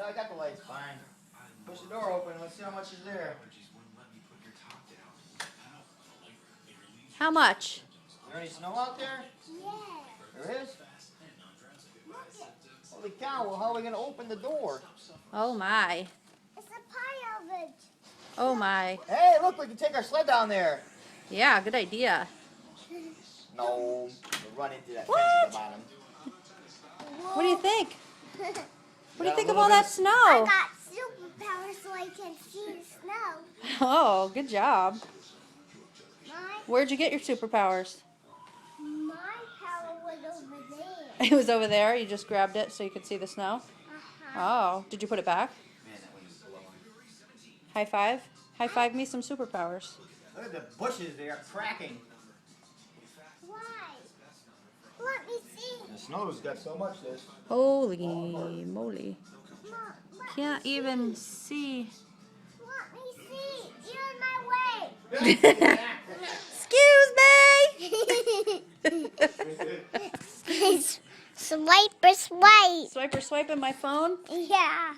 I got the lights fine. Push the door open. Let's see how much is there. How much? Is there any snow out there? Yeah. There is? Holy cow, well, how are we going to open the door? Oh my. It's a pile of it. Oh my. Hey, look, we can take our sled down there. Yeah, good idea. No, we'll run into that fence What? at the bottom. What do you think? What do you got think a of all little that bit snow? I got superpowers so I can see the snow. Oh, good job. My Where'd you get your superpowers? power was over there. It was over there. You just grabbed it so you could see the snow? Uh-huh. Oh, did you put it back? Man, that one is blowing. High five? High five me some superpowers. Look at the bushes, they are cracking. Why? Let me see. The snow's got so much this. Holy moly. Mom, Can't even see. let me see. You're in my way. Excuse me! Swipe or swipe. Swipe or swipe in my phone? Yeah.